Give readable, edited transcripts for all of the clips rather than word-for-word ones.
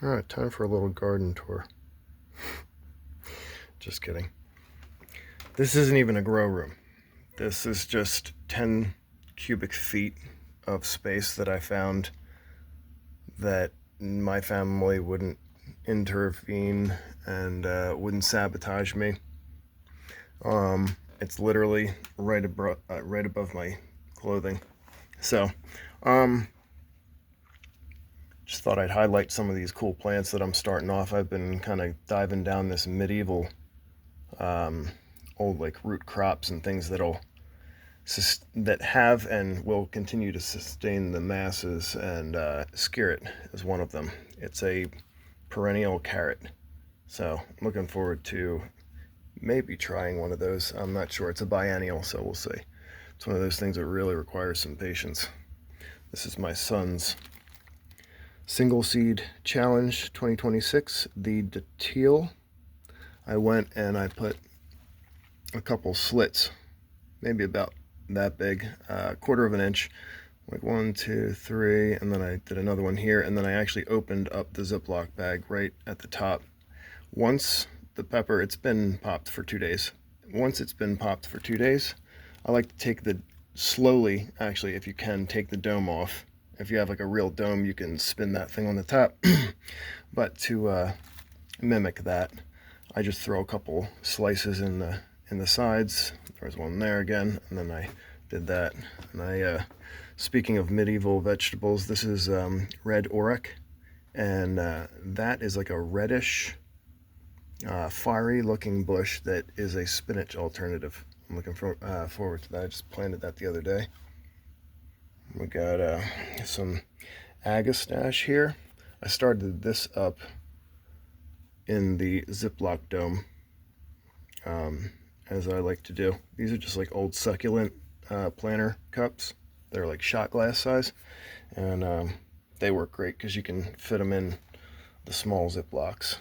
Alright, time for a little garden tour. Just kidding. This isn't even a grow room. This is just 10 cubic feet of space that I found that my family wouldn't intervene and wouldn't sabotage me. It's literally right above my clothing. So, just thought I'd highlight some of these cool plants that I'm starting off. I've been kind of diving down this medieval, old like root crops and things that have and will continue to sustain the masses, and Skirret is one of them. It's a perennial carrot, so I'm looking forward to maybe trying one of those. I'm not sure. It's a biennial, so we'll see. It's one of those things that really requires some patience. This is my son's single seed challenge 2026, the Datil. I went and I put a couple slits, maybe about that big, a quarter of an inch, like 1, 2, 3, and then I did another one here, and then I actually opened up the Ziploc bag right at the top. Once the pepper, it's been popped for 2 days. Once it's been popped for 2 days, I like to take slowly, actually, if you can, take the dome off. If you have like a real dome, you can spin that thing on the top. But to mimic that, I just throw a couple slices in the sides. There's one there again, and then I did that. And speaking of medieval vegetables, this is red orach, and that is like a reddish, fiery looking bush that is a spinach alternative. I'm looking forward to that. I just planted that the other day. We got some Agastache here. I started this up in the Ziploc dome, as I like to do. These are just like old succulent planter cups. They're like shot glass size, and they work great because you can fit them in the small Ziplocs.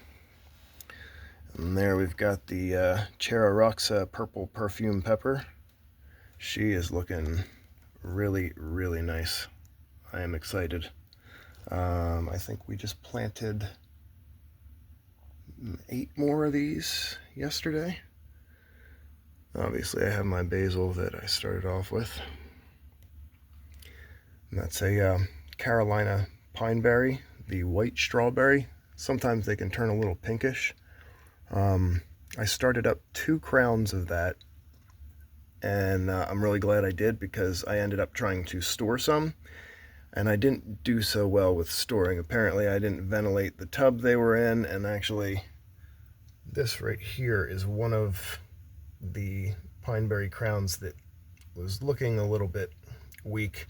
And there we've got the Cheiro Roxa purple perfume pepper. She is looking really, really nice. I am excited. I think we just planted 8 more of these yesterday. Obviously I have my basil that I started off with. And that's a Carolina pineberry, the white strawberry. Sometimes they can turn a little pinkish. I started up 2 crowns of that, and I'm really glad I did, because I ended up trying to store some, and I didn't do so well with storing. Apparently I didn't ventilate the tub they were in, and actually this right here is one of the pineberry crowns that was looking a little bit weak.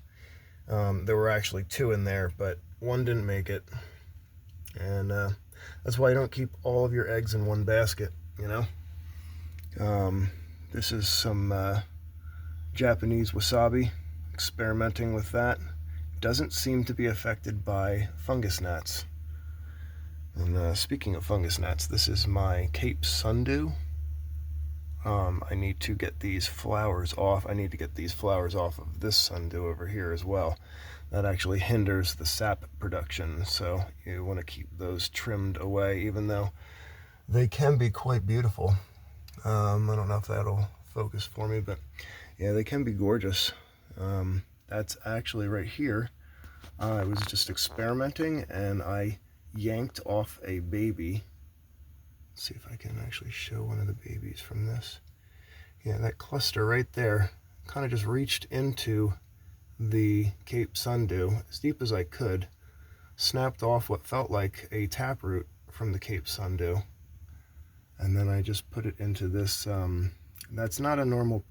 There were actually 2 in there, but one didn't make it, and that's why you don't keep all of your eggs in one basket, you know. This is some Japanese wasabi, experimenting with that. Doesn't seem to be affected by fungus gnats. And speaking of fungus gnats, this is my Cape Sundew. I need to get these flowers off. I need to get these flowers off of this sundew over here as well. That actually hinders the sap production, so you want to keep those trimmed away, even though they can be quite beautiful. I don't know if that'll focus for me, but yeah, they can be gorgeous. That's actually right here. I was just experimenting, and I yanked off a baby. Let's see if I can actually show one of the babies from this. Yeah, that cluster right there kind of just reached into the Cape Sundew as deep as I could, snapped off what felt like a taproot from the Cape Sundew, and then I just put it into this, that's not a normal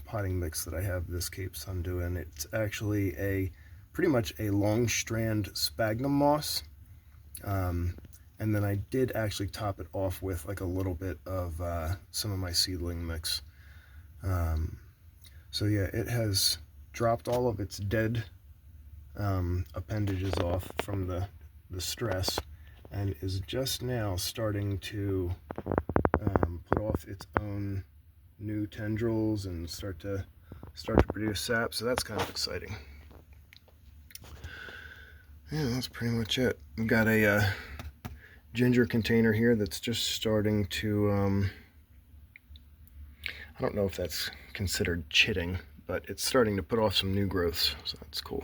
potting mix that I have this Cape Sundew in. It's actually pretty much a long strand sphagnum moss, and then I did actually top it off with like a little bit of some of my seedling mix. So yeah, it has dropped all of its dead appendages off from the stress, and is just now starting to put off its own new tendrils and start to produce sap. So that's kind of exciting. Yeah, that's pretty much it. We've got a ginger container here that's just starting to, I don't know if that's considered chitting, but it's starting to put off some new growths, so that's cool.